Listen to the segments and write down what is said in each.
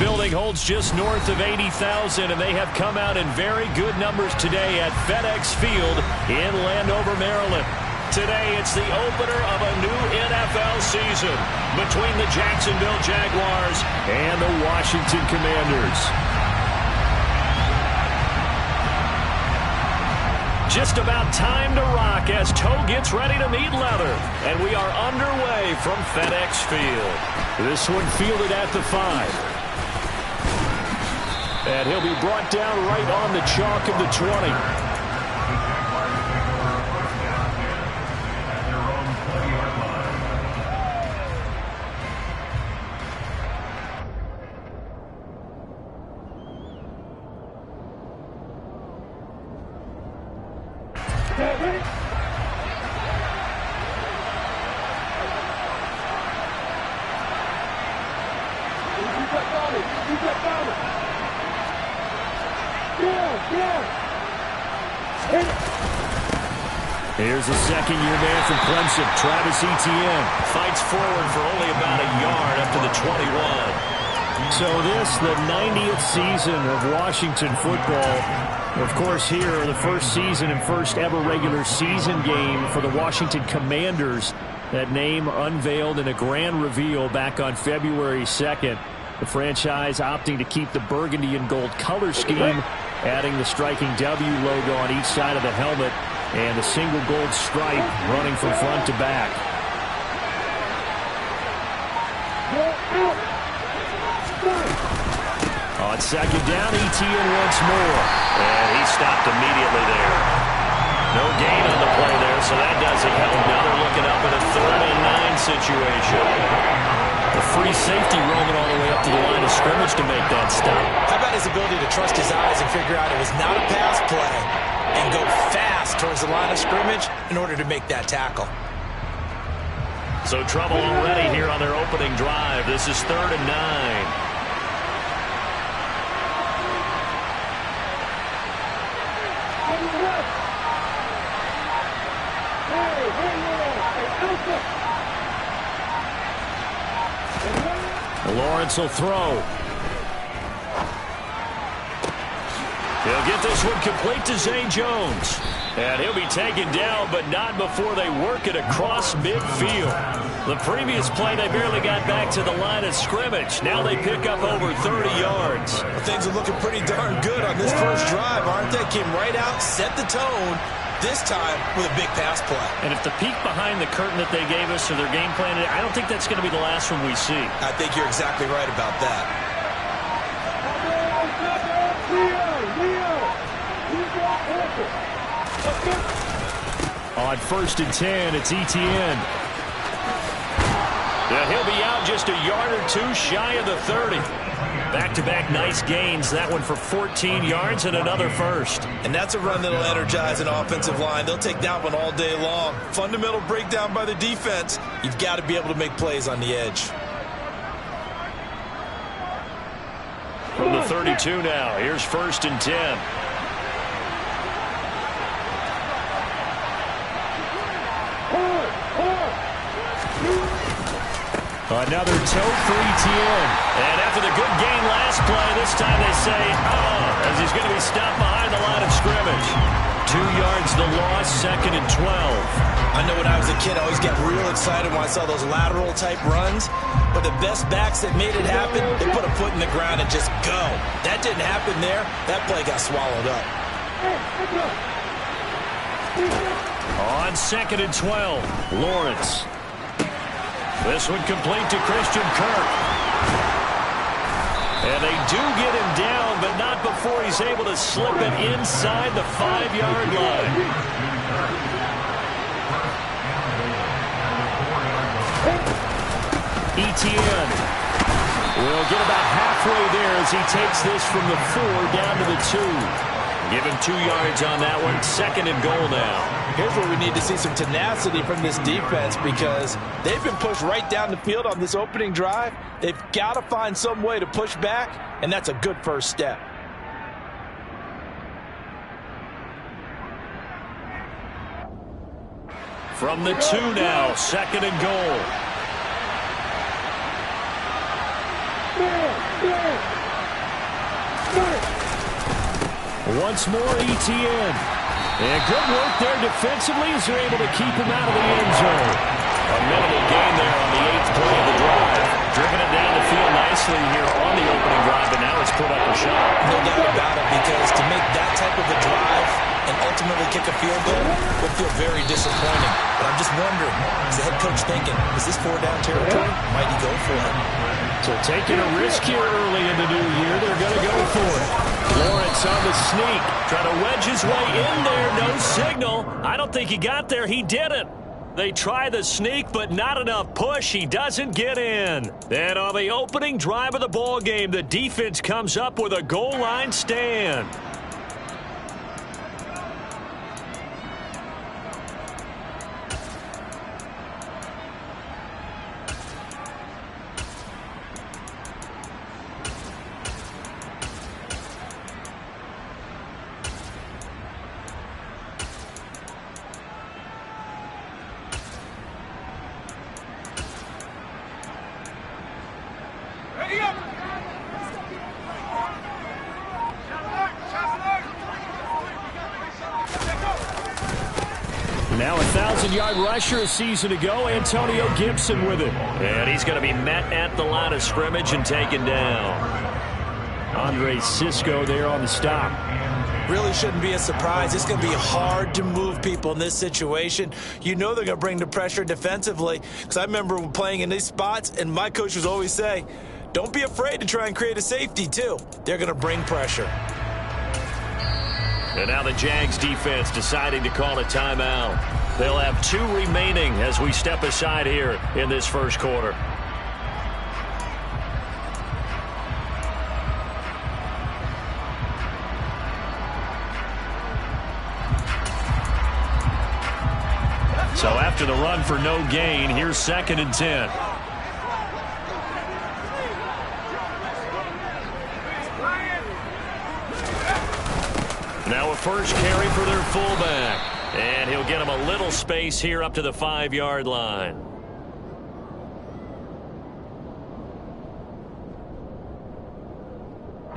building holds just north of 80,000, and they have come out in very good numbers today at FedEx Field in Landover, Maryland. Today, it's the opener of a new NFL season between the Jacksonville Jaguars and the Washington Commanders. Just about time to rock as toe gets ready to meet leather. And we are underway from FedEx Field. This one fielded at the 5. And he'll be brought down right on the chalk of the 20. Here's a second-year man from Clemson, Travis Etienne. Fights forward for only about a yard up to the 21. So this, the 90th season of Washington football. Of course, here, the first season and first ever regular season game for the Washington Commanders. That name unveiled in a grand reveal back on February 2nd. The franchise opting to keep the burgundy and gold color scheme, adding the striking W logo on each side of the helmet and a single gold stripe running from front to back. On second down, Etienne once more. And he stopped immediately there. No gain on the play there, so that doesn't help. Now they're looking up at a 3rd and 9 situation. The free safety roaming all the way up to the line of scrimmage to make that stop. How about his ability to trust his eyes and figure out it was not a pass play and go fast towards the line of scrimmage in order to make that tackle. So trouble already here on their opening drive. This is 3rd and 9. Lawrence will throw. He'll get this one complete to Zay Jones. And he'll be taken down, but not before they work it across midfield. The previous play, they barely got back to the line of scrimmage. Now they pick up over 30 yards. Well, things are looking pretty darn good on this first drive, aren't they? Came right out, set the tone, this time with a big pass play. And if the peek behind the curtain that they gave us or their game plan, I don't think that's going to be the last one we see. I think you're exactly right about that. On 1st and 10, it's Etienne. Yeah, he'll be out just a yard or two shy of the 30. Back-to-back nice gains. That one for 14 yards and another first. And that's a run that'll energize an offensive line. They'll take that one all day long. Fundamental breakdown by the defense. You've got to be able to make plays on the edge. From the 32 now, here's 1st and 10. Another toe for Etienne. And after the good gain last play, this time they say, as he's going to be stopped behind the line of scrimmage. 2 yards the loss, 2nd and 12. I know when I was a kid, I always got real excited when I saw those lateral type runs. But the best backs that made it happen, they put a foot in the ground and just go. That didn't happen there. That play got swallowed up. On 2nd and 12, Lawrence. This one complete to Christian Kirk. And they do get him down, but not before he's able to slip it inside the 5-yard line. Etienne will get about halfway there as he takes this from the 4 down to the 2. Give him 2 yards on that one. 2nd and goal now. Here's where we need to see some tenacity from this defense because they've been pushed right down the field on this opening drive. They've got to find some way to push back, and that's a good first step. From the 2 now, 2nd and goal. Once more, ETN. And good work there defensively as they're able to keep him out of the end zone. A minimal gain there on the 8th play of the drive. Driven it down the field nicely here on the opening drive, but now it's put up a shot. No doubt about it, because to make that type of a drive and ultimately kick a field goal would feel very disappointing. But I'm just wondering, is the head coach thinking, is this 4-down territory? Might he go for it? So taking a risk here early in the new year, they're going to go for it. Lawrence on the sneak, trying to wedge his way in there, no signal. I don't think he got there, he didn't. They try the sneak, but not enough push. He doesn't get in. Then on the opening drive of the ball game, the defense comes up with a goal line stand. Now a 1,000-yard rusher a season ago, Antonio Gibson with it. And he's going to be met at the line of scrimmage and taken down. Andre Sisco there on the stop. Really shouldn't be a surprise. It's going to be hard to move people in this situation. You know they're going to bring the pressure defensively. Because I remember playing in these spots, and my coach would always say, don't be afraid to try and create a safety, too. They're going to bring pressure. And now the Jags defense deciding to call a timeout. They'll have 2 remaining as we step aside here in this first quarter. So after the run for no gain, here's 2nd and 10. Now a first carry for their fullback. And he'll get him a little space here up to the 5-yard line.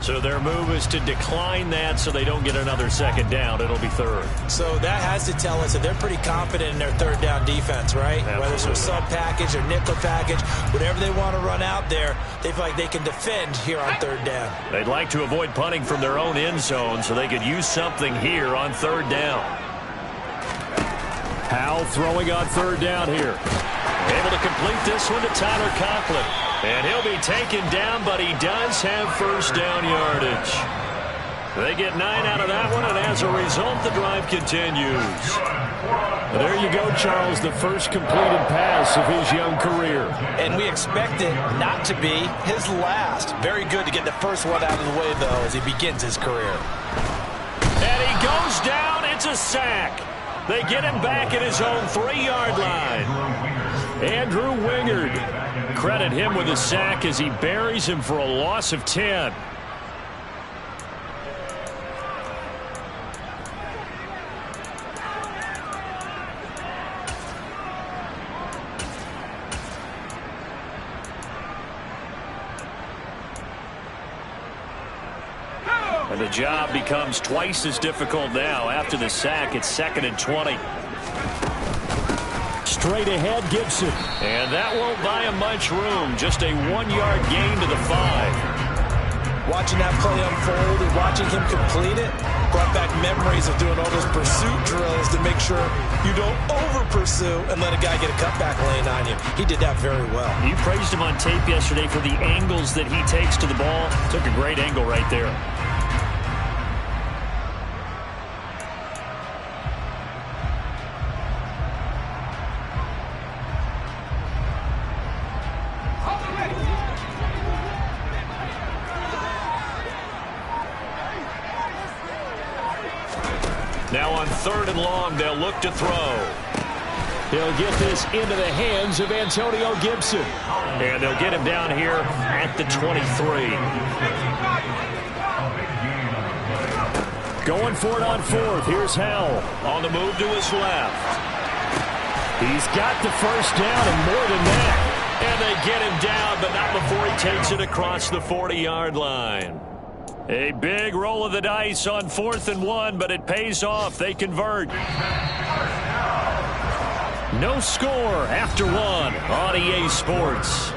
So their move is to decline that so they don't get another 2nd down. It'll be 3rd. So that has to tell us that they're pretty confident in their 3rd down defense, right? Absolutely. Whether it's a sub package or nickel package, whatever they want to run out there, they feel like they can defend here on 3rd down. They'd like to avoid punting from their own end zone so they could use something here on 3rd down. Howell throwing on 3rd down here. Able to complete this one to Tyler Conklin. And he'll be taken down, but he does have 1st down yardage. They get 9 out of that one, and as a result, the drive continues. There you go, Charles, the first completed pass of his young career. And we expect it not to be his last. Very good to get the first one out of the way, though, as he begins his career. And he goes down. It's a sack. They get him back at his own 3-yard line. Andrew Wingard. Credit him with a sack as he buries him for a loss of 10. And the job becomes twice as difficult now. After the sack, it's 2nd and 20. Straight ahead, Gibson. And that won't buy him much room. Just a 1-yard gain to the 5. Watching that play unfold and watching him complete it brought back memories of doing all those pursuit drills to make sure you don't over-pursue and let a guy get a cutback lane on you. He did that very well. You praised him on tape yesterday for the angles that he takes to the ball. Took a great angle right there. Now on 3rd and long, they'll look to throw. He'll get this into the hands of Antonio Gibson. And they'll get him down here at the 23. Going for it on 4th. Here's Howell on the move to his left. He's got the 1st down and more than that. And they get him down, but not before he takes it across the 40-yard line. A big roll of the dice on 4th and 1, but it pays off. They convert. No score after 1 on EA Sports.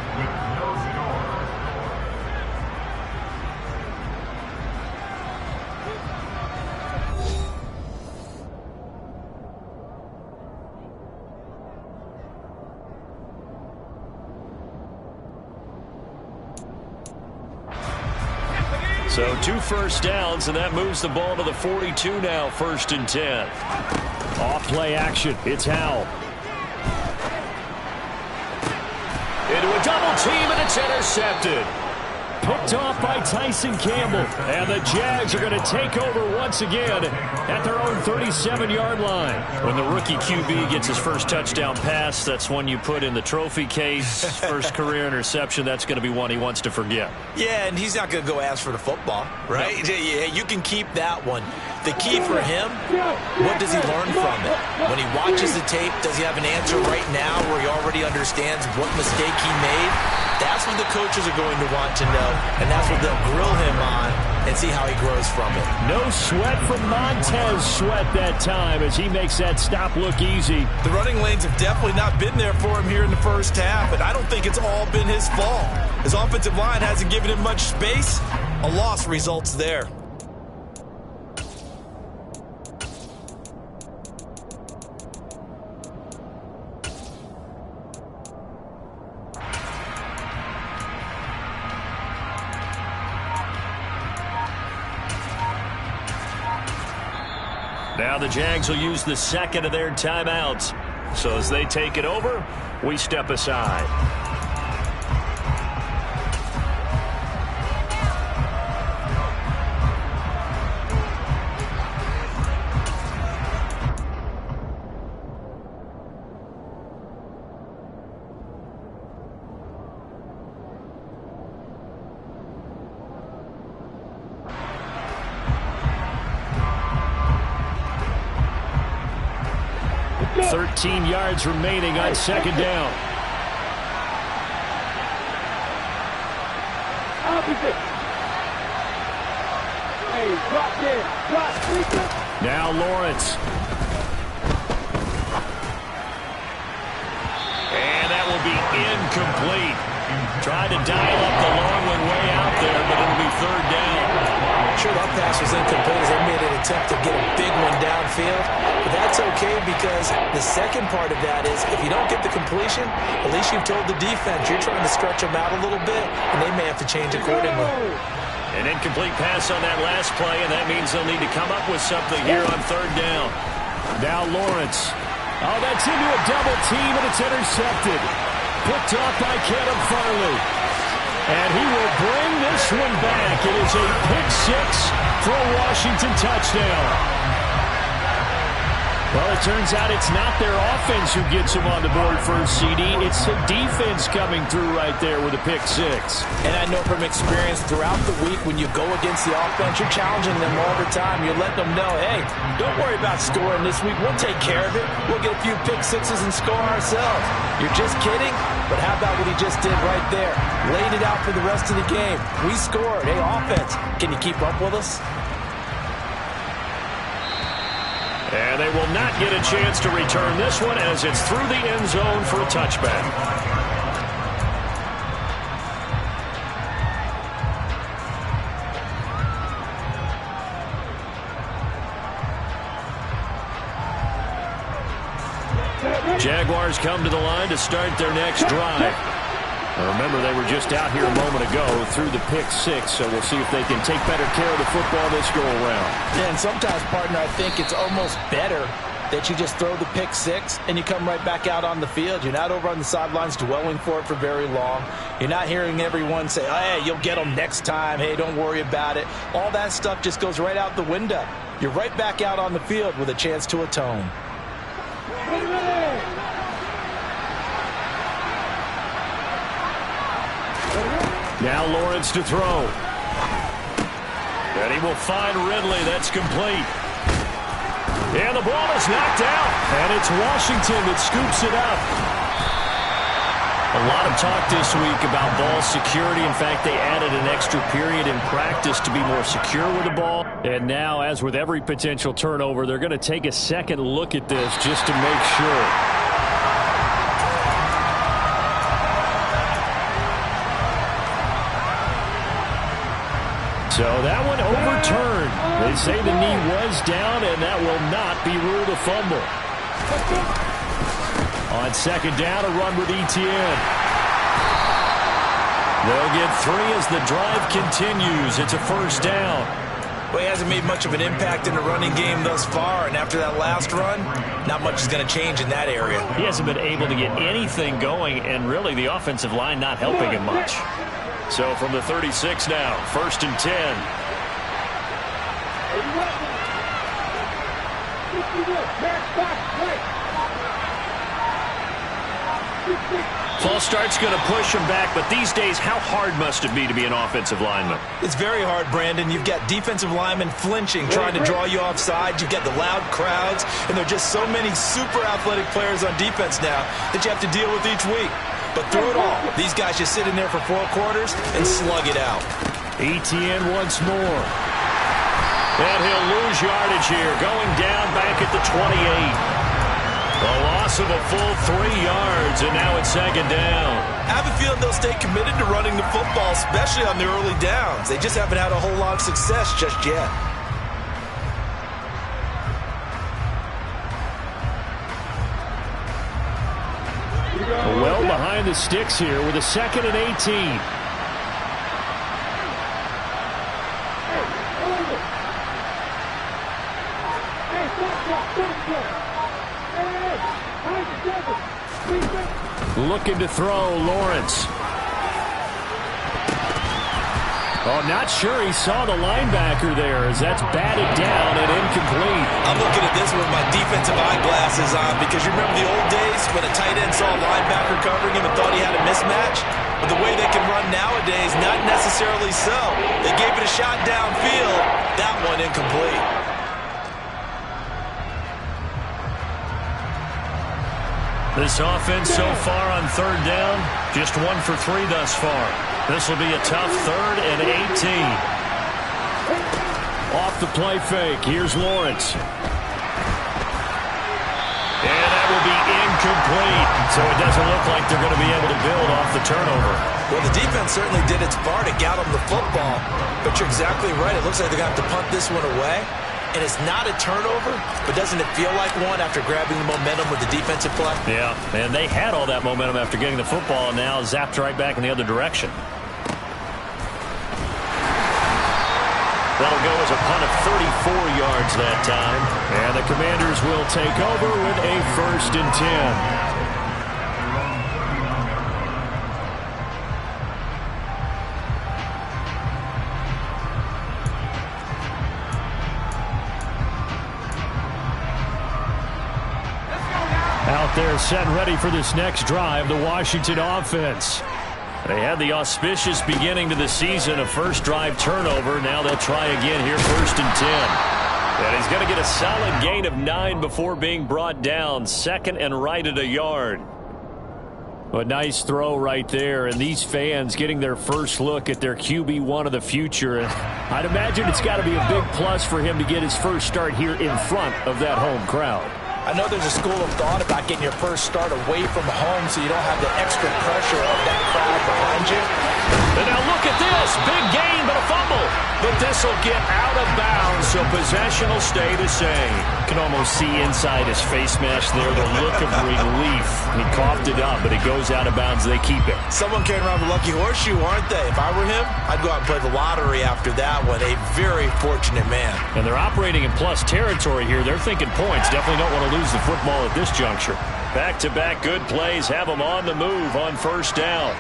So 2 first downs, and that moves the ball to the 42 now, 1st and 10. Off play action. It's Howell. Into a double team, and it's intercepted. Picked off by Tyson Campbell. And the Jags are going to take over once again at their own 37-yard line. When the rookie QB gets his first touchdown pass, that's one you put in the trophy case. First career interception, that's going to be one he wants to forget. Yeah, and he's not going to go ask for the football, right? No. Yeah, you can keep that one. The key for him, what does he learn from it? When he watches the tape, does he have an answer right now where he already understands what mistake he made? That's what the coaches are going to want to know, and that's what they'll grill him on and see how he grows from it. No sweat from Montez Sweat that time as he makes that stop look easy. The running lanes have definitely not been there for him here in the first half, and I don't think it's all been his fault. His offensive line hasn't given him much space. A loss results there. Now the Jags will use the second of their timeouts. So as they take it over, we step aside. Yards remaining on second down. Now Lawrence. And that will be incomplete. Tried to dial up the long one way out there, but it'll be 3rd down. Sure, that pass was incomplete as they made an attempt to get a big one downfield. But that's okay because the second part of that is if you don't get the completion, at least you've told the defense you're trying to stretch them out a little bit, and they may have to change accordingly. An incomplete pass on that last play, and that means they'll need to come up with something here on 3rd down. Now Lawrence. Oh, that's into a double team, and it's intercepted. Picked off by Caleb Farley. And he will bring this one back. It is a pick 6 for a Washington touchdown. Well, it turns out it's not their offense who gets him on the board first, CD. It's the defense coming through right there with a pick 6. And I know from experience throughout the week when you go against the offense, you're challenging them all the time. You're letting them know, hey, don't worry about scoring this week. We'll take care of it. We'll get a few pick 6s and score ourselves. You're just kidding? But how about what he just did right there? Laid it out for the rest of the game. We scored. Hey, offense, can you keep up with us? And they will not get a chance to return this one as it's through the end zone for a touchback. Jaguars come to the line to start their next drive. Now remember, they were just out here a moment ago through the pick 6, so we'll see if they can take better care of the football this go-around. Yeah, and sometimes, partner, I think it's almost better that you just throw the pick 6 and you come right back out on the field. You're not over on the sidelines dwelling for it for very long. You're not hearing everyone say, hey, you'll get them next time. Hey, don't worry about it. All that stuff just goes right out the window. You're right back out on the field with a chance to atone. Now Lawrence to throw. And he will find Ridley. That's complete. And the ball is knocked out. And it's Washington that scoops it up. A lot of talk this week about ball security. In fact, they added an extra period in practice to be more secure with the ball. And now, as with every potential turnover, they're going to take a second look at this just to make sure. So that one overturned. They say the knee was down, and that will not be ruled a fumble. On second down, a run with Etienne. They'll get 3 as the drive continues. It's a first down. Well, he hasn't made much of an impact in the running game thus far, and after that last run, not much is going to change in that area. He hasn't been able to get anything going, and really the offensive line not helping him much. So from the 36 now, first and 10. False start's going to push him back, but these days, how hard must it be to be an offensive lineman? It's very hard, Brandon. You've got defensive linemen flinching, trying to draw you offside. You've got the loud crowds, and there are just so many super athletic players on defense now that you have to deal with each week. But through it all, these guys just sit in there for 4 quarters and slug it out. Etienne once more. And he'll lose yardage here, going down back at the 28. A loss of a full 3 yards, and now it's second down. I have a feeling they'll stay committed to running the football, especially on the early downs. They just haven't had a whole lot of success just yet. Well behind the sticks here with a second and 18. Looking to throw, Lawrence. Oh, not sure he saw the linebacker there as that's batted down and incomplete. I'm looking at this with my defensive eyeglasses on because you remember the old days when a tight end saw a linebacker covering him and thought he had a mismatch? But the way they can run nowadays, not necessarily so. They gave it a shot downfield. That one incomplete. This offense so far on third down, just 1 for 3 thus far. This will be a tough 3rd and 18. Off the play fake, here's Lawrence. And that will be incomplete. So it doesn't look like they're going to be able to build off the turnover. Well, the defense certainly did its part to get them the football. But you're exactly right. It looks like they're going to have to punt this one away. And it's not a turnover, but doesn't it feel like one after grabbing the momentum with the defensive play? Yeah, and they had all that momentum after getting the football, and now zapped right back in the other direction. That'll go as a punt of 34 yards that time. And the Commanders will take over with a first and 10. Out there set ready for this next drive, the Washington offense. They had the auspicious beginning to the season, a first drive turnover. Now they'll try again here, first and 10. And he's going to get a solid gain of 9 before being brought down. Second and right at a yard. A nice throw right there, and these fans getting their first look at their QB1 of the future. And I'd imagine it's got to be a big plus for him to get his first start here in front of that home crowd. I know there's a school of thought about getting your first start away from home so you don't have the extra pressure of that crowd behind you. And now look at this. Big gain, but a fumble. But this will get out of bounds, so possession will stay the same. You can almost see inside his face mask there the look of relief. He coughed it up, but it goes out of bounds. They keep it. Someone carrying around the lucky horseshoe, aren't they? If I were him, I'd go out and play the lottery after that one. A very fortunate man. And they're operating in plus territory here. They're thinking points. Definitely don't want to lose the football at this juncture. Back-to-back good plays have them on the move on first down.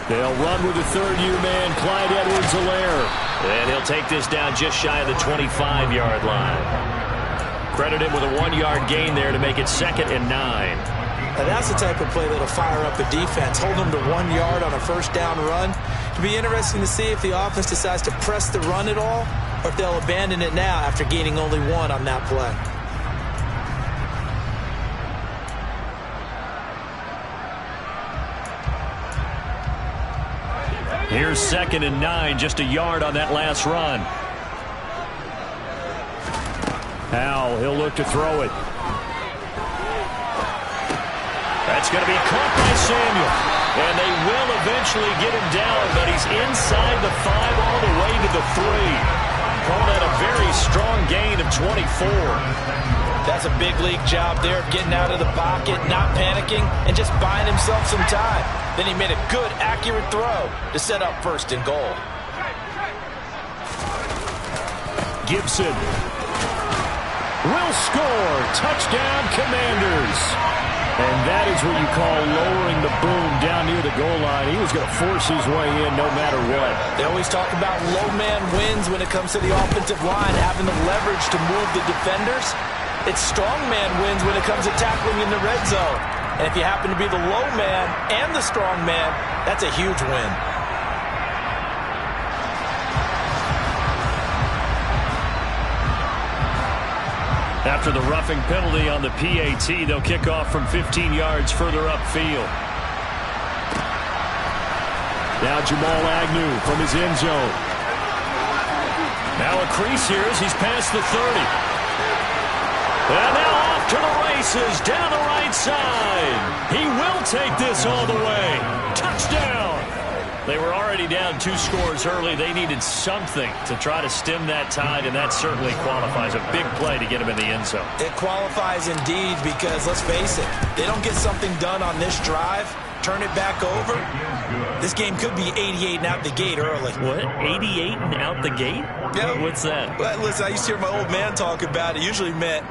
They'll run with the third-year man, Clyde Edwards-Helaire. And he'll take this down just shy of the 25-yard line. Credit him with a 1-yard gain there to make it second and 9. Now that's the type of play that'll fire up a defense. Hold them to 1 yard on a first down run. It'll be interesting to see if the offense decides to press the run at all or if they'll abandon it now after gaining only 1 on that play. Here's 2nd and 9, just a yard on that last run. Now he'll look to throw it. That's going to be caught by Samuel. And they will eventually get him down, but he's inside the 5 all the way to the 3. Call that a very strong gain of 24. That's a big league job there of getting out of the pocket, not panicking, and just buying himself some time. Then he made a good, accurate throw to set up 1st and goal. Gibson will score. Touchdown, Commanders. And that is what you call lowering the boom down near the goal line. He was going to force his way in no matter what. They always talk about low man wins when it comes to the offensive line, having the leverage to move the defenders. It's strong man wins when it comes to tackling in the red zone. And if you happen to be the low man and the strong man, that's a huge win. After the roughing penalty on the PAT, they'll kick off from 15 yards further upfield. Now Jamal Agnew from his end zone. Now a crease here as he's past the 30. And now off to the races down the right side. He will take this all the way. Touchdown! They were already down 2 scores early. They needed something to try to stem that tide, and that certainly qualifies. A big play to get him in the end zone. It qualifies indeed because, let's face it, they don't get something done on this drive, turn it back over, this game could be 88 and out the gate early. What? 88 and out the gate? Yeah. What's that? Well, listen, I used to hear my old man talk about it. Usually meant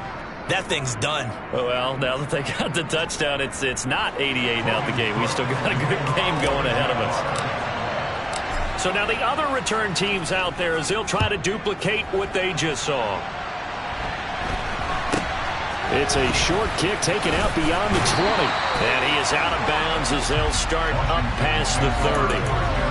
that thing's done. Well, now that they got the touchdown, it's not 88 and out the gate. We still got a good game going ahead of us. So now the other return teams out there as they'll try to duplicate what they just saw. It's a short kick taken out beyond the 20. And he is out of bounds as they'll start up past the 30.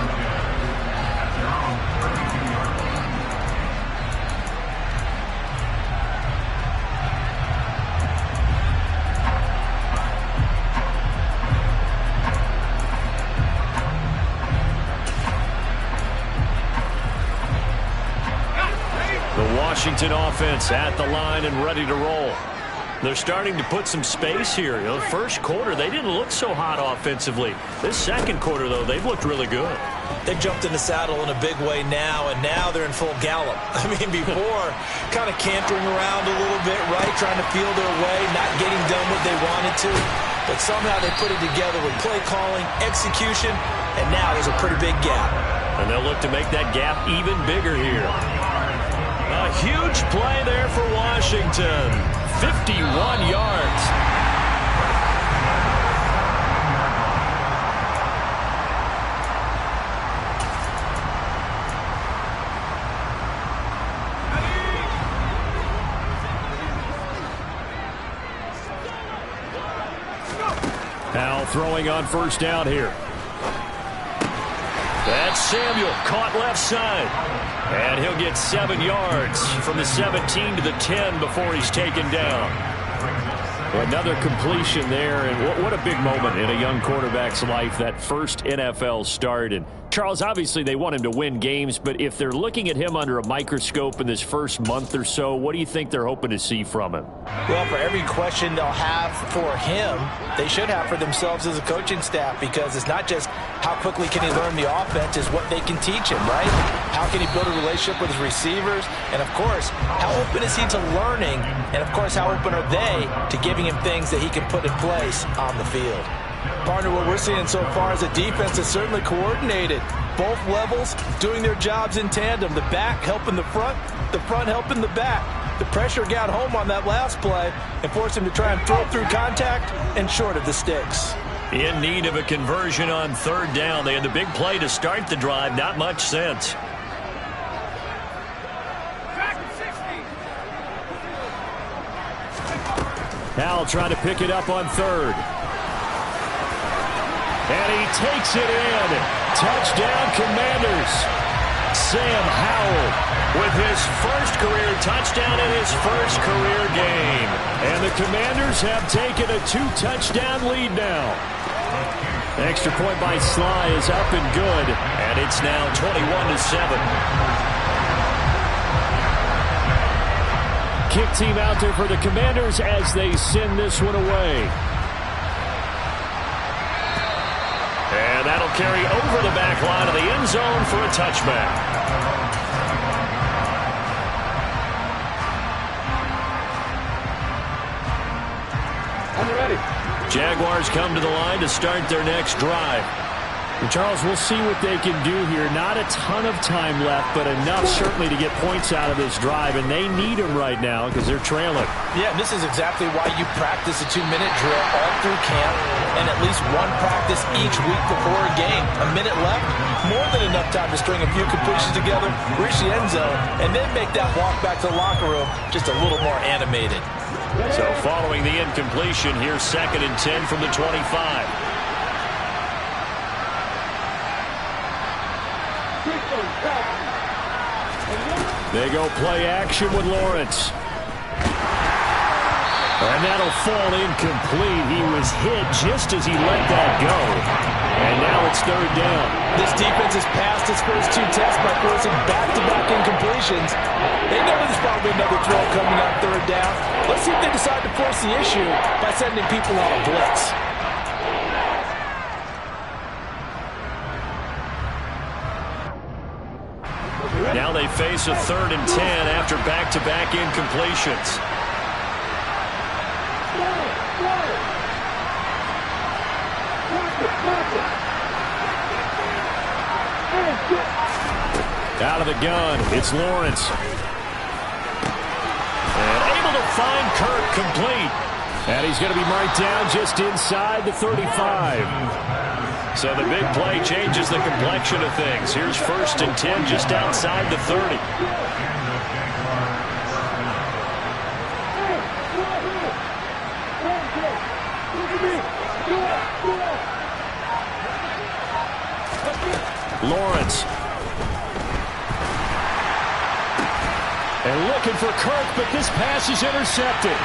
Washington offense at the line and ready to roll. They're starting to put some space here. You know, the first quarter, they didn't look so hot offensively. This second quarter, though, they've looked really good. They've jumped in the saddle in a big way now, and now they're in full gallop. I mean, before, kind of cantering around a little bit, right, trying to feel their way, not getting done what they wanted to. But somehow they put it together with play calling, execution, and now there's a pretty big gap. And they'll look to make that gap even bigger here. A huge play there for Washington. 51 yards. Now throwing on first down here. That's Samuel, caught left side. And he'll get 7 yards from the 17 to the 10 before he's taken down. Another completion there, and what a big moment in a young quarterback's life, that first NFL start. And Charles, obviously they want him to win games, but if they're looking at him under a microscope in this first month or so, what do you think they're hoping to see from him? Well, for every question they'll have for him, they should have for themselves as a coaching staff, because it's not just how quickly can he learn the offense, it's what they can teach him, right? How can he build a relationship with his receivers? And, of course, how open is he to learning? And, of course, how open are they to giving him things that he can put in place on the field? Partner, what we're seeing so far is a defense that's certainly coordinated. Both levels doing their jobs in tandem. The back helping the front helping the back. The pressure got home on that last play and forced him to try and throw through contact and short of the sticks. In need of a conversion on third down. They had the big play to start the drive. Not much sense. Howell trying to pick it up on third. And he takes it in. Touchdown, Commanders. Sam Howell with his first career touchdown in his first career game. And the Commanders have taken a 2-touchdown lead now. Extra point by Sly is up and good, and it's now 21-7. Kick team out there for the Commanders as they send this one away. And that'll carry over the back line of the end zone for a touchback. Jaguars come to the line to start their next drive. And Charles, we'll see what they can do here. Not a ton of time left, but enough certainly to get points out of this drive, and they need them right now because they're trailing. Yeah, and this is exactly why you practice a 2-minute drill all through camp and at least one practice each week before a game. A minute left, more than enough time to string a few completions together, reach the end zone, and then make that walk back to the locker room just a little more animated. So following the incompletion, here's 2nd and 10 from the 25. They go play action with Lawrence. And that'll fall incomplete. He was hit just as he let that go. And now it's 3rd down. This defense has passed its first 2 tests by forcing back-to-back incompletions. They know there's probably another throw coming on 3rd down. Let's see if they decide to force the issue by sending people on a blitz. Now they face a 3rd and 10 after back-to-back incompletions. Out of the gun, it's Lawrence. And able to find Kirk complete. And he's going to be marked down just inside the 35. So the big play changes the complexion of things. Here's 1st and 10 just outside the 30. Lawrence. And looking for Kirk, but this pass is intercepted.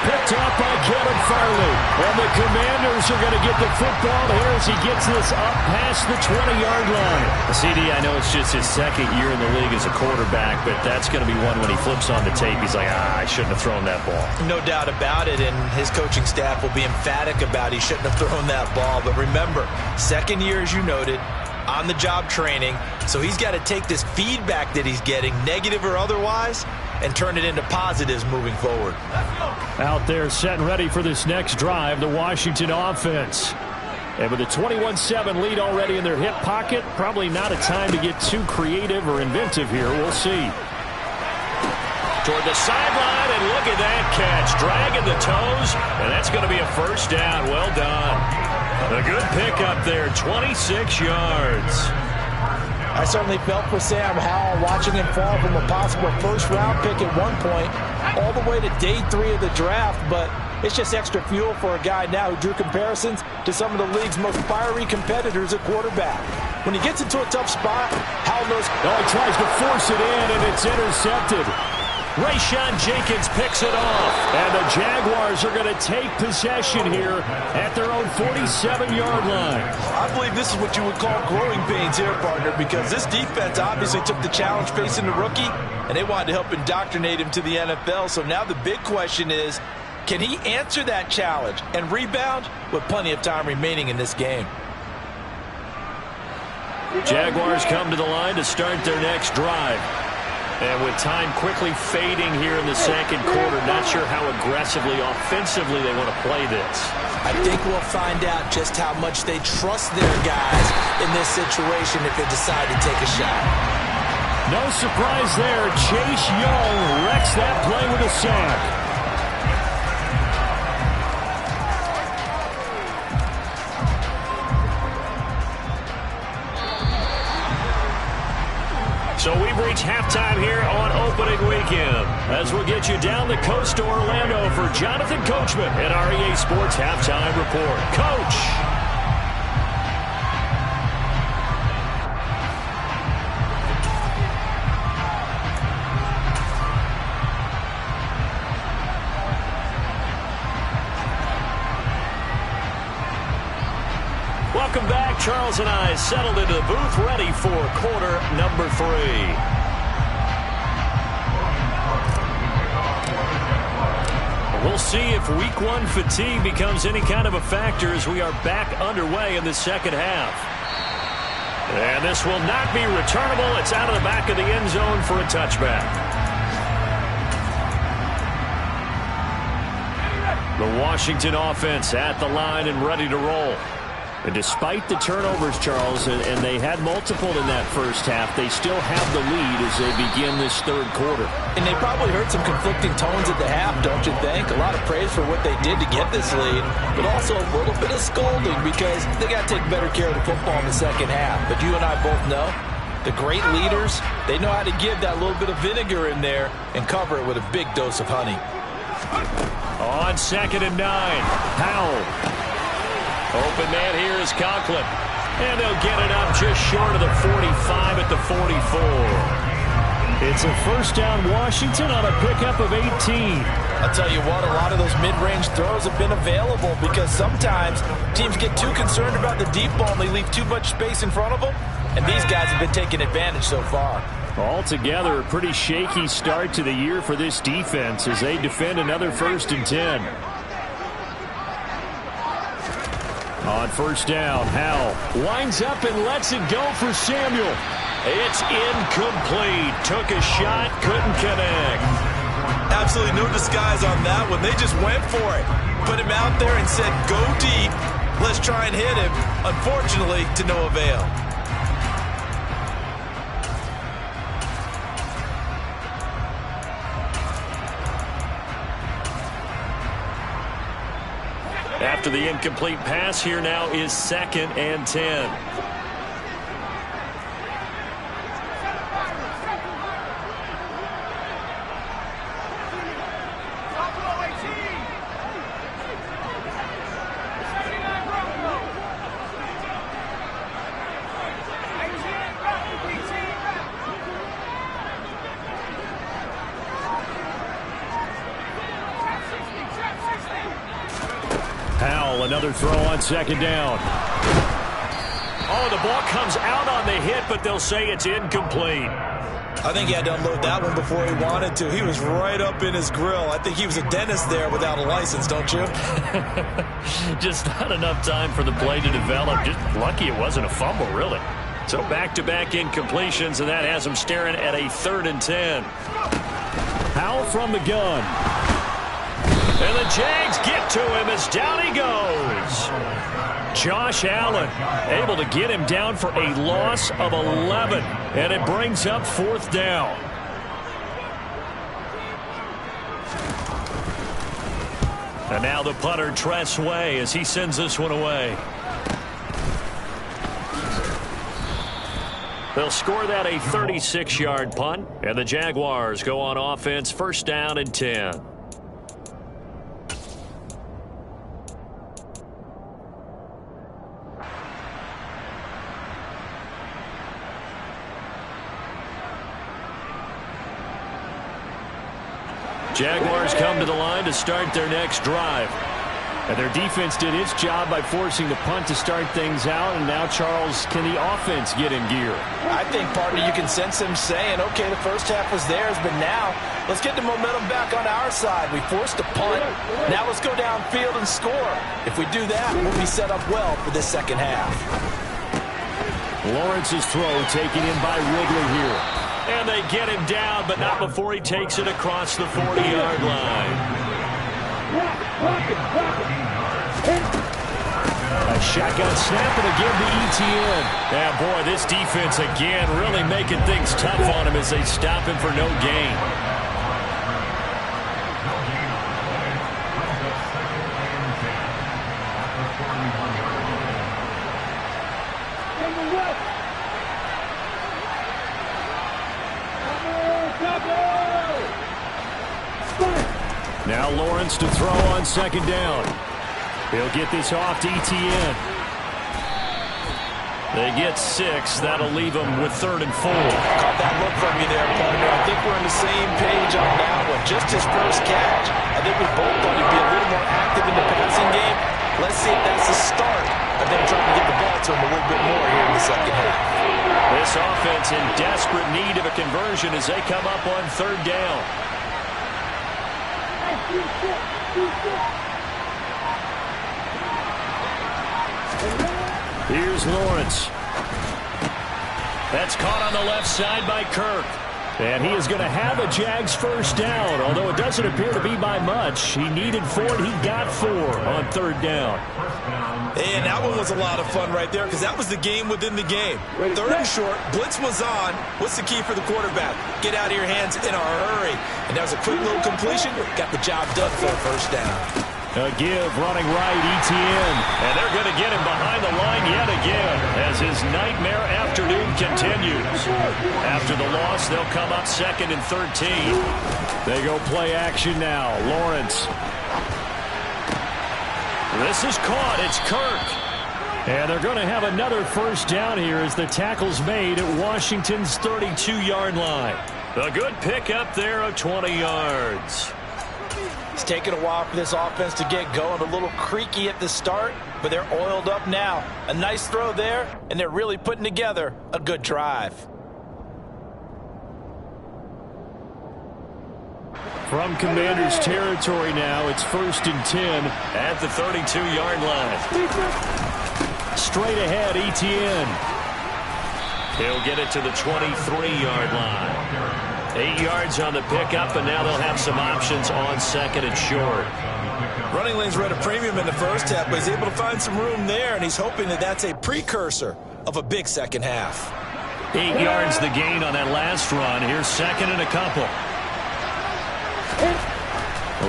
Picked up by Kevin Farley. And the Commanders are going to get the football here as he gets this up past the 20-yard line. CD, I know it's just his 2nd year in the league as a quarterback, but that's going to be one when he flips on the tape. He's like, I shouldn't have thrown that ball. No doubt about it, and his coaching staff will be emphatic about he shouldn't have thrown that ball. But remember, 2nd year, as you noted, on-the-job training, so he's got to take this feedback that he's getting, negative or otherwise, and turn it into positives moving forward. Out there set and ready for this next drive, the Washington offense. And with a 21-7 lead already in their hip pocket, probably not a time to get too creative or inventive here. We'll see. Toward the sideline, and look at that catch. Dragging the toes, and that's going to be a 1st down. Well done. A good pickup there, 26 yards. I certainly felt for Sam Howell watching him fall from a possible 1st-round pick at one point all the way to day 3 of the draft, but it's just extra fuel for a guy now who drew comparisons to some of the league's most fiery competitors at quarterback. When he gets into a tough spot, Howell knows... Oh, he tries to force it in, and it's intercepted. Rayshawn Jenkins picks it off, and the Jaguars are going to take possession here at their own 47-yard line. I believe this is what you would call growing pains here, partner, because this defense obviously took the challenge facing the rookie, and they wanted to help indoctrinate him to the NFL. So now the big question is, can he answer that challenge and rebound with plenty of time remaining in this game? Jaguars come to the line to start their next drive. And with time quickly fading here in the 2nd quarter, not sure how aggressively, offensively they want to play this. I think we'll find out just how much they trust their guys in this situation if they decide to take a shot. No surprise there. Chase Young wrecks that play with a sack. So we've reached halftime here on opening weekend. As we'll get you down the coast to Orlando for Jonathan Coachman at REA Sports Halftime Report. Coach! Charles and I settled into the booth, ready for quarter number 3. We'll see if week 1 fatigue becomes any kind of a factor as we are back underway in the second half. And this will not be returnable. It's out of the back of the end zone for a touchback. The Washington offense at the line and ready to roll. And despite the turnovers, Charles, and they had multiple in that first half, they still have the lead as they begin this third quarter. And they probably heard some conflicting tones at the half, don't you think? A lot of praise for what they did to get this lead, but also a little bit of scolding because they got to take better care of the football in the second half. But you and I both know the great leaders, they know how to give that little bit of vinegar in there and cover it with a big dose of honey. On 2nd and 9, Powell. Open man here is Conklin. And they'll get it up just short of the 45 at the 44. It's a first down Washington on a pickup of 18. I'll tell you what, a lot of those mid-range throws have been available because sometimes teams get too concerned about the deep ball and they leave too much space in front of them. And these guys have been taking advantage so far. Altogether, a pretty shaky start to the year for this defense as they defend another 1st and 10. On 1st down, Howell winds up and lets it go for Samuel. It's incomplete. Took a shot, couldn't connect. Absolutely no disguise on that one. They just went for it. Put him out there and said, go deep. Let's try and hit him. Unfortunately, to no avail. After the incomplete pass, here now is 2nd and 10. Another throw on 2nd down. Oh, the ball comes out on the hit, but they'll say it's incomplete. I think he had to unload that one before he wanted to. He was right up in his grill. I think he was a dentist there without a license, don't you? Just not enough time for the play to develop. Just lucky it wasn't a fumble, really. So back-to-back incompletions, and that has him staring at a 3rd and 10. Howell from the gun. And the Jags get to him as down he goes. Josh Allen able to get him down for a loss of 11. And it brings up 4th down. And now the punter, Tress Way, as he sends this one away. They'll score that a 36-yard punt. And the Jaguars go on offense, 1st down and 10. Jaguars come to the line to start their next drive. And their defense did its job by forcing the punt to start things out. And now, Charles, can the offense get in gear? I think, partner, you can sense them saying, okay, the first half was theirs, but now let's get the momentum back on our side. We forced a punt. Now let's go downfield and score. If we do that, we'll be set up well for this second half. Lawrence's throw taken in by Ridley here. And they get him down, but not before he takes it across the 40-yard line. A shotgun snap and again to ETN. Yeah, boy, this defense again really making things tough on him as they stop him for no gain. Now Lawrence to throw on 2nd down. He'll get this off to ETN. They get 6. That'll leave them with 3rd and 4. Caught that look from you there, partner. I think we're on the same page on that one. Just his first catch. I think we both thought he'd be a little more active in the passing game. Let's see if that's the start of them trying to get the ball to him a little bit more here in the second half. This offense in desperate need of a conversion as they come up on third down. Here's Lawrence. That's caught on the left side by Kirk. And he is going to have a Jags first down, although it doesn't appear to be by much. He needed 4, and he got 4 on third down. And that one was a lot of fun right there because that was the game within the game. Third and short, blitz was on. What's the key for the quarterback? Get out of your hands in a hurry. And that was a quick little completion. Got the job done for a first down. A give running right, Etienne. And they're going to get him behind the line yet again as his nightmare afternoon continues. After the loss, they'll come up 2nd and 13. They go play action now. Lawrence. This is caught. It's Kirk. And they're going to have another first down here as the tackle's made at Washington's 32-yard line. A good pickup there of 20 yards. It's taken a while for this offense to get going. A little creaky at the start, but they're oiled up now. A nice throw there, and they're really putting together a good drive. From Commanders territory now, it's 1st and 10 at the 32-yard line. Straight ahead, Etienne. He'll get it to the 23-yard line. 8 yards on the pickup, and now they'll have some options on 2nd and short. Running lanes were at a premium in the first half, but he's able to find some room there, and he's hoping that that's a precursor of a big second half. 8 yards the gain on that last run. Here's 2nd and a couple.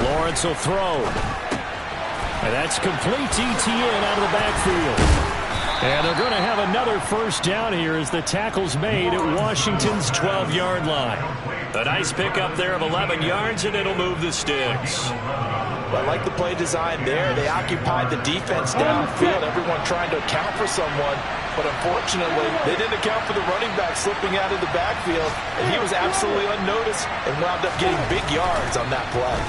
Lawrence will throw. And that's complete to Etienne out of the backfield. And they're going to have another first down here as the tackle's made at Washington's 12-yard line. A nice pickup there of 11 yards, and it'll move the sticks. Well, I like the play design there. They occupied the defense downfield, everyone trying to account for someone. But unfortunately, they didn't account for the running back slipping out of the backfield. And he was absolutely unnoticed and wound up getting big yards on that play.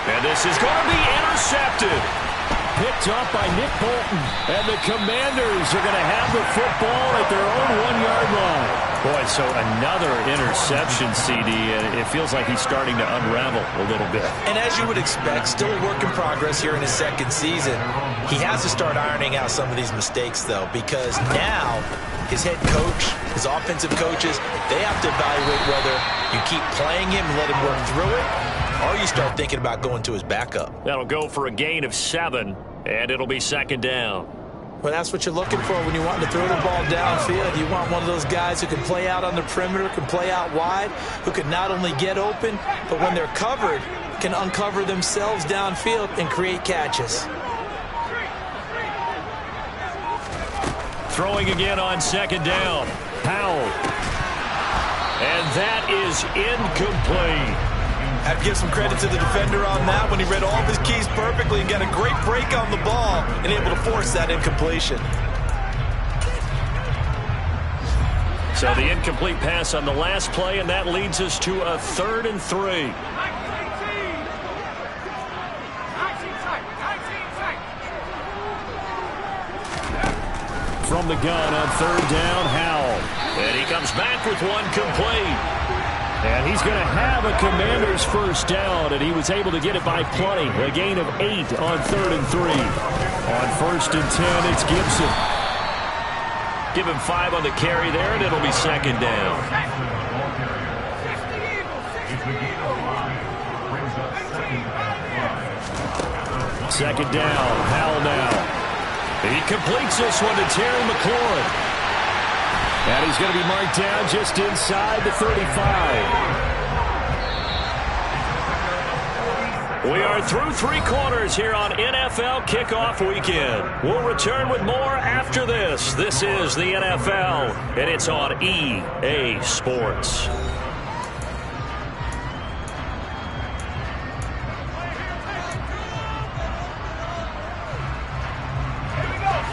And this is going to be intercepted. Picked up by Nick Bolton. And the Commanders are going to have the football at their own 1-yard line. Boy, so another interception, CD, and it feels like he's starting to unravel a little bit. And as you would expect, still a work in progress here in his second season. He has to start ironing out some of these mistakes, though, because now his head coach, his offensive coaches, they have to evaluate whether you keep playing him and let him work through it, or you start thinking about going to his backup. That'll go for a gain of 7, and it'll be 2nd down. Well, that's what you're looking for when you want to throw the ball downfield. You want one of those guys who can play out on the perimeter, can play out wide, who can not only get open, but when they're covered, can uncover themselves downfield and create catches. Throwing again on 2nd down. Powell. And that is incomplete. I have to give some credit to the defender on that when he read all of his keys perfectly and got a great break on the ball and able to force that incompletion. So the incomplete pass on the last play, and that leads us to a 3rd and 3. From the gun on 3rd down, Howell. And he comes back with one complete. And he's going to have a Commander's first down, and he was able to get it by plenty. A gain of 8 on 3rd and 3. On 1st and 10, it's Gibson. Give him 5 on the carry there, and it'll be 2nd down. Second down, Howell now. He completes this one to Terry McLaurin. And he's going to be marked down just inside the 35. We are through 3 quarters here on NFL Kickoff Weekend. We'll return with more after this. This is the NFL, and it's on EA Sports.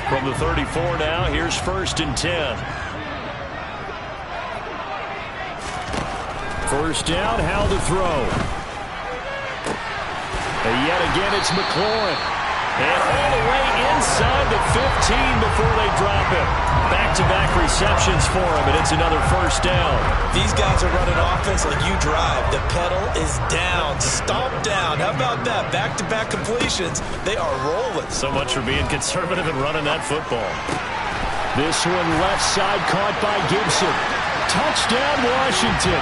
From the 34 now, here's 1st and 10. First down, Howell to throw. And yet again, it's McLaurin. And all the way inside the 15 before they drop him. Back-to-back receptions for him, and it's another first down. These guys are running offense like you drive. The pedal is down, stomp down. How about that? Back-to-back completions. They are rolling. So much for being conservative and running that football. This one left side caught by Gibson. Touchdown, Washington.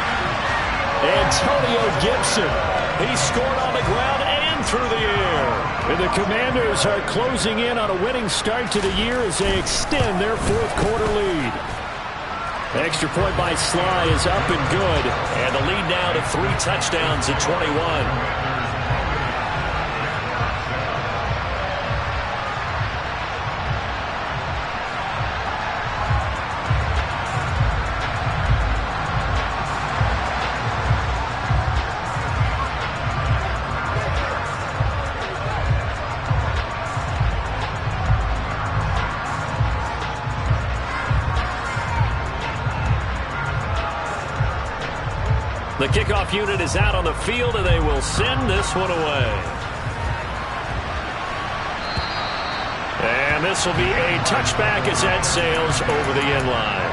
Antonio Gibson. He scored on the ground and through the air. And the Commanders are closing in on a winning start to the year as they extend their fourth quarter lead. Extra point by Sly is up and good. And the lead now to 3 touchdowns at 21. The kickoff unit is out on the field, and they will send this one away. And this will be a touchback as that sails over the end line.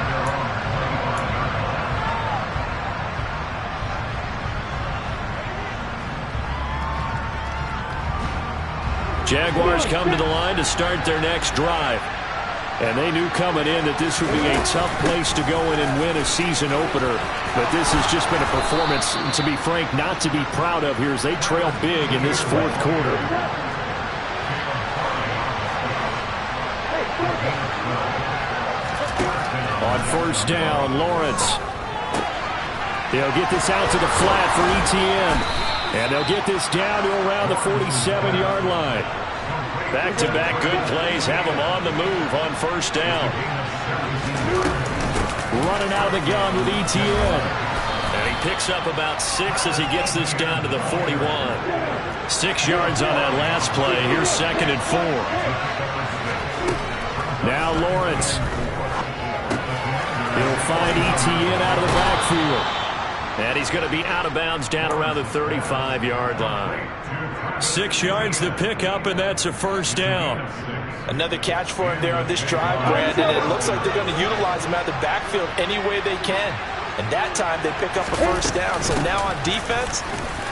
Jaguars come to the line to start their next drive. And they knew coming in that this would be a tough place to go in and win a season opener. But this has just been a performance, to be frank, not to be proud of here as they trail big in this fourth quarter. On first down, Lawrence. They'll get this out to the flat for Etienne. And they'll get this down to around the 47-yard line. Back-to-back good plays have them on the move on first down. Running out of the gun with Etienne. And he picks up about 6 as he gets this down to the 41. 6 yards on that last play. Here's 2nd and 4. Now Lawrence. He'll find Etienne out of the backfield. And he's going to be out of bounds down around the 35-yard line. 6 yards the pickup, and that's a first down. Another catch for him there on this drive, Brandon. It looks like they're going to utilize him out of the backfield any way they can. And that time they pick up a first down. So now on defense,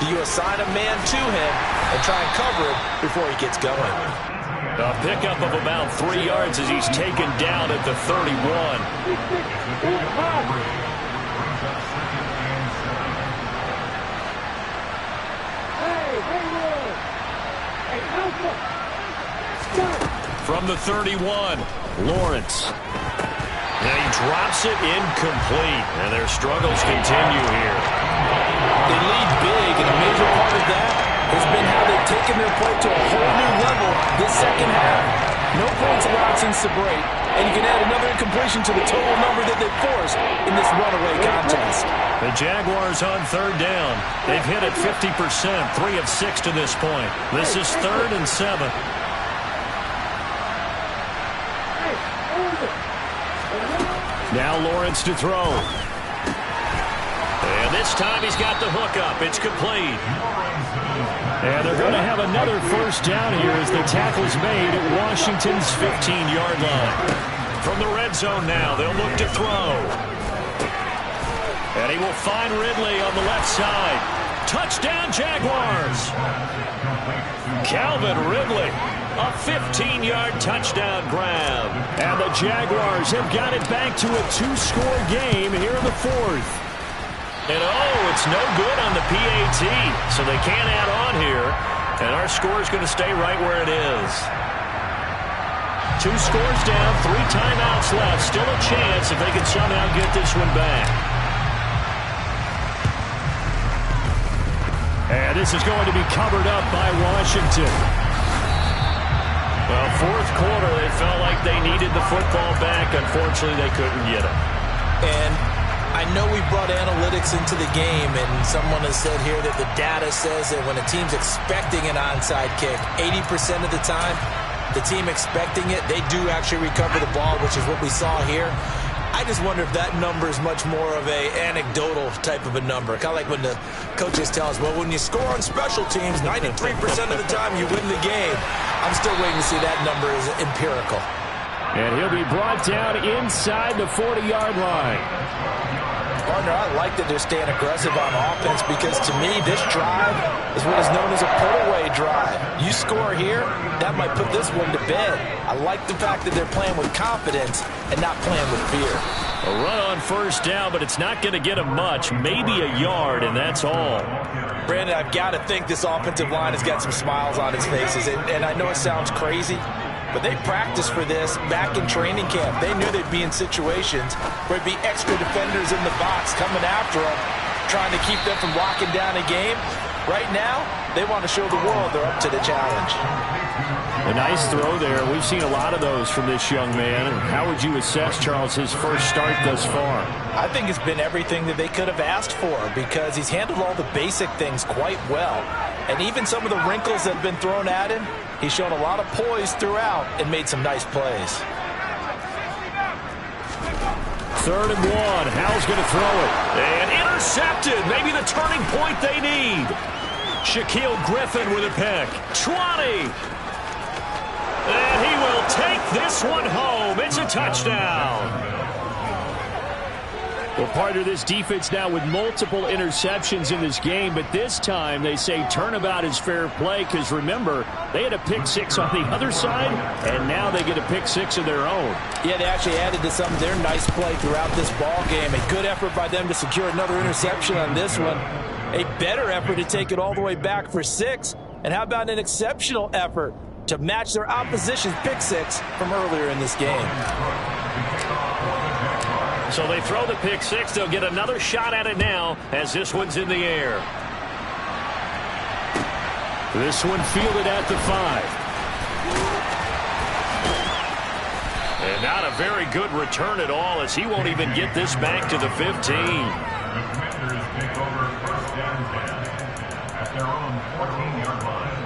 do you assign a man to him and try and cover him before he gets going? A pickup of about 3 yards as he's taken down at the 31. From the 31, Lawrence. And he drops it incomplete. And their struggles continue here. They lead big, and a major part of that has been how they've taken their play to a whole new level this second half. No points allowed since the break, and you can add another incompletion to the total number that they've forced in this runaway contest. The Jaguars on third down. They've hit it 50%, 3 of 6 to this point. This is 3rd and 7. Now Lawrence to throw. And this time he's got the hook up. It's complete. And they're going to have another first down here as the tackle's made at Washington's 15-yard line. From the red zone now, they'll look to throw. And he will find Ridley on the left side. Touchdown, Jaguars. Calvin Ridley. A 15-yard touchdown grab. And the Jaguars have got it back to a 2-score game here in the fourth. And oh, it's no good on the PAT, so they can't add on here. And our score is going to stay right where it is. 2 scores down, 3 timeouts left. Still a chance if they can somehow get this one back. And this is going to be covered up by Washington. Well, fourth quarter, they felt like they needed the football back. Unfortunately, they couldn't get it. And I know we brought analytics into the game, and someone has said here that the data says that when a team's expecting an onside kick, 80% of the time, the team expecting it, they do actually recover the ball, which is what we saw here. I just wonder if that number is much more of a anecdotal type of a number. Kind of like when the coaches tell us, well, when you score on special teams, 93% of the time you win the game. I'm still waiting to see that number is empirical. And he'll be brought down inside the 40-yard line. Partner, I like that they're staying aggressive on offense because, to me, this drive is what is known as a put-away drive. You score here, that might put this one to bed. I like the fact that they're playing with confidence and not playing with fear. A run on first down, but it's not going to get him much. Maybe a yard, and that's all. Brandon, I've got to think this offensive line has got some smiles on its faces. And I know it sounds crazy, but they practiced for this back in training camp. They knew they'd be in situations where there'd be extra defenders in the box coming after them, trying to keep them from locking down a game. Right now, they want to show the world they're up to the challenge. A nice throw there. We've seen a lot of those from this young man. How would you assess, Charles, his first start thus far? I think it's been everything that they could have asked for because he's handled all the basic things quite well. And even some of the wrinkles that have been thrown at him, he's shown a lot of poise throughout and made some nice plays. 3rd and 1. Howell's going to throw it. And intercepted. Maybe the turning point they need. Shaquille Griffin with a pick. 20. And he will take this one home. It's a touchdown. Well, part of this defense now with multiple interceptions in this game, but this time they say turnabout is fair play because, remember, they had a pick 6 on the other side, and now they get a pick 6 of their own. Yeah, they actually added to some of their nice play throughout this ball game. A good effort by them to secure another interception on this one. A better effort to take it all the way back for 6. And how about an exceptional effort to match their opposition's pick 6 from earlier in this game? So they throw the pick 6. They'll get another shot at it now as this one's in the air. This one fielded at the 5. And not a very good return at all as he won't even get this back to the 15. Commanders take over 1st and 10 at their own 14-yard line.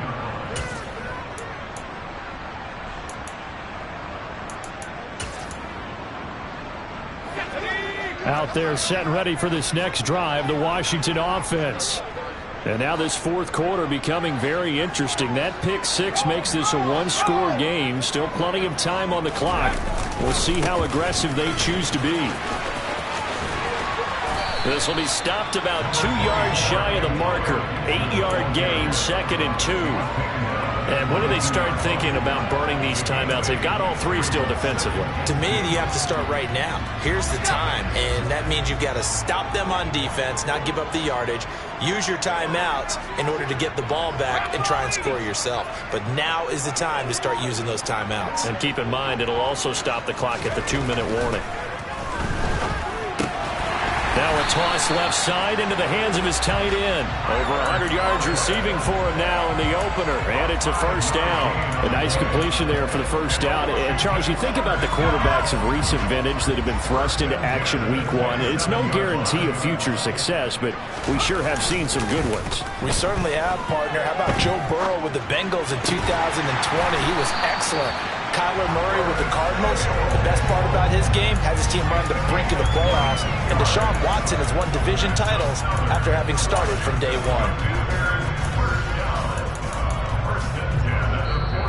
Out there set and ready for this next drive, the Washington offense. And now this 4th quarter becoming very interesting. That pick 6 makes this a one-score game. Still plenty of time on the clock. We'll see how aggressive they choose to be. This will be stopped about 2 yards shy of the marker. 8-yard gain, 2nd and 2. And when do they start thinking about burning these timeouts? They've got all 3 still defensively. To me, you have to start right now. Here's the time, and that means you've got to stop them on defense, not give up the yardage, use your timeouts in order to get the ball back and try and score yourself. But now is the time to start using those timeouts. And keep in mind, it'll also stop the clock at the 2-minute warning. Now a toss left side into the hands of his tight end. Over 100 yards receiving for him now in the opener. And it's a first down. A nice completion there for the first down. And, Charles, you think about the quarterbacks of recent vintage that have been thrust into action week 1. It's no guarantee of future success, but we sure have seen some good ones. We certainly have, partner. How about Joe Burrow with the Bengals in 2020? He was excellent. Kyler Murray with the Cardinals. The best part about his game has his team run to the brink of the playoffs. And Deshaun Watson has won division titles after having started from day 1.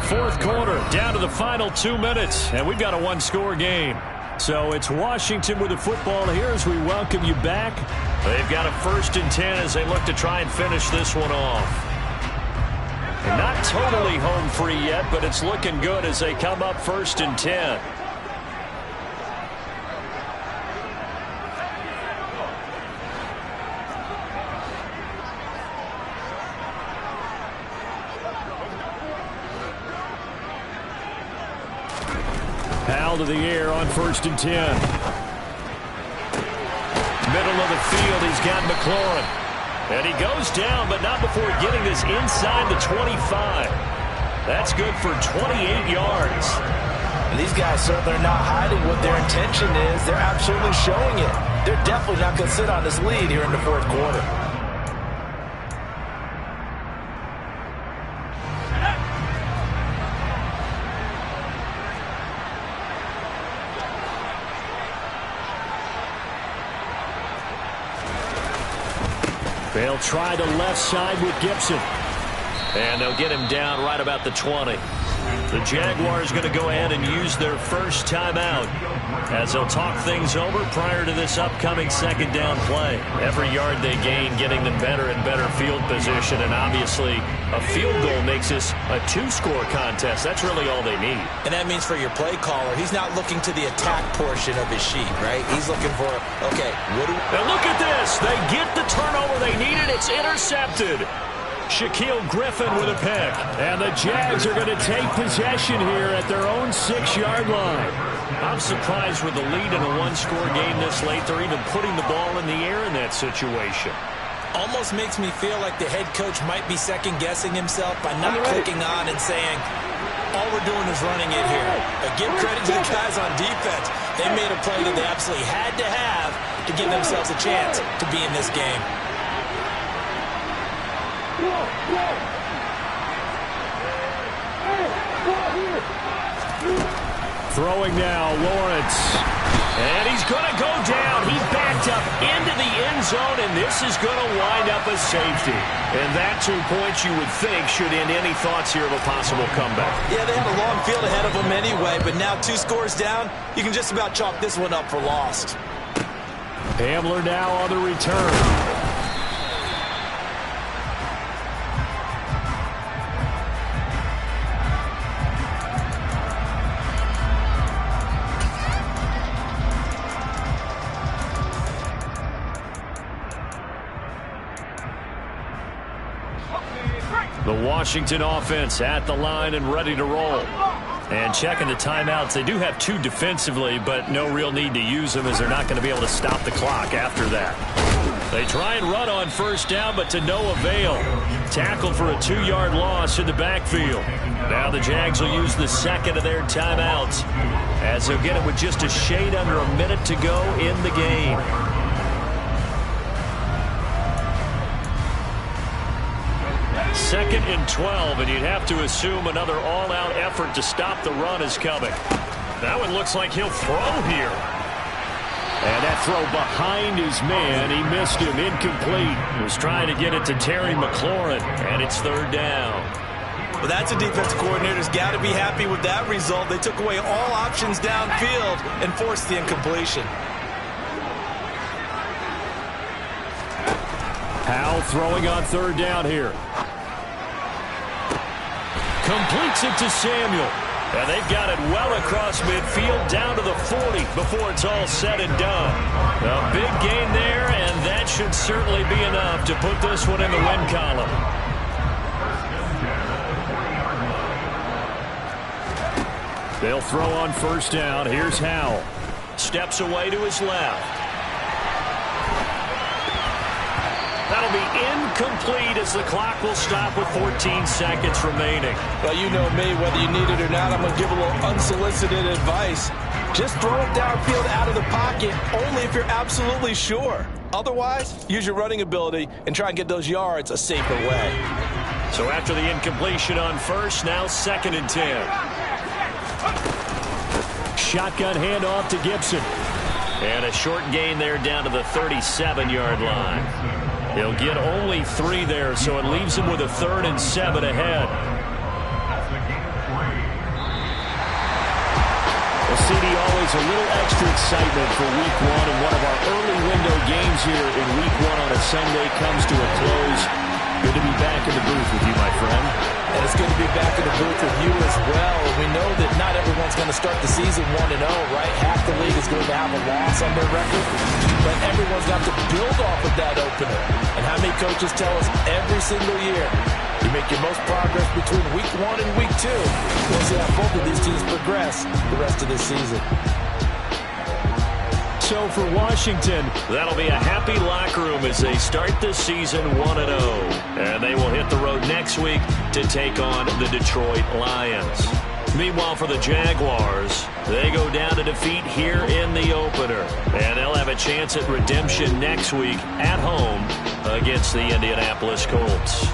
4th quarter, down to the final 2 minutes, and we've got a one-score game. So it's Washington with the football here as we welcome you back. They've got a 1st and 10 as they look to try and finish this one off. Not totally home free yet, but it's looking good as they come up 1st and 10. Powell to the air on 1st and 10. Middle of the field, he's got McLaurin. And he goes down, but not before getting this inside the 25. That's good for 28 yards. And these guys certainly are not hiding what their intention is. They're absolutely showing it. They're definitely not going to sit on this lead here in the 4th quarter. They'll try the left side with Gibson. And they'll get him down right about the 20. The Jaguars going to go ahead and use their first timeout as they'll talk things over prior to this upcoming second down play. Every yard they gain getting them better and better field position, and obviously a field goal makes this a two-score contest. That's really all they need. And that means for your play caller, he's not looking to the attack portion of his sheet, right? He's looking for, okay, what do we... And look at this. They get the turnover they needed. It's intercepted. Shaquille Griffin with a pick. And the Jags are going to take possession here at their own 6-yard line. I'm surprised with the lead in a one-score game this late. They're even putting the ball in the air in that situation. Almost makes me feel like the head coach might be second-guessing himself by not clicking on and saying, all we're doing is running it here. But give credit to the guys on defense. They made a play that they absolutely had to have to give themselves a chance to be in this game. Throwing now, Lawrence. And he's going to go down. He backed up into the end zone, and this is going to wind up a safety. And that 2 points you would think should end any thoughts here of a possible comeback. Yeah, they had a long field ahead of them anyway, but now 2 scores down, you can just about chalk this one up for lost. Hamler now on the return. The Washington offense at the line and ready to roll. And checking the timeouts. They do have 2 defensively, but no real need to use them as they're not going to be able to stop the clock after that. They try and run on first down, but to no avail. Tackled for a 2-yard loss in the backfield. Now the Jags will use the second of their timeouts as they'll get it with just a shade under a minute to go in the game. Second and 12, and you'd have to assume another all-out effort to stop the run is coming. That one looks like he'll throw here. And that throw behind his man, he missed him, incomplete. He was trying to get it to Terry McLaurin, and it's third down. Well, that's a defense coordinator's got to be happy with that result. They took away all options downfield and forced the incompletion. Powell throwing on third down here. Completes it to Samuel. And they've got it well across midfield down to the 40 before it's all said and done. A big gain there, and that should certainly be enough to put this one in the win column. They'll throw on first down. Here's Howell. Steps away to his left. That'll be incomplete as the clock will stop with 14 seconds remaining. Well, you know me, whether you need it or not, I'm going to give a little unsolicited advice. Just throw it downfield out of the pocket, only if you're absolutely sure. Otherwise, use your running ability and try and get those yards a safer way. So after the incompletion on first, now second and 10. Shotgun handoff to Gibson. And a short gain there down to the 37-yard line. He'll get only 3 there, so it leaves him with a 3rd and 7 ahead. Well, CD, always a little extra excitement for Week 1, and one of our early window games here in Week 1 on a Sunday comes to a close. Good to be back in the booth with you, my friend. And it's good to be back in the booth with you as well. We know that not everyone's going to start the season 1-0, right? Half the league is going to have a loss on their record. But everyone's got to build off of that opener. And how many coaches tell us every single year, you make your most progress between Week 1 and Week 2. We'll see how both of these teams progress the rest of this season. So for Washington, that'll be a happy locker room as they start the season 1-0. And they will hit the road next week to take on the Detroit Lions. Meanwhile, for the Jaguars, they go down to defeat here in the opener. And they'll have a chance at redemption next week at home against the Indianapolis Colts.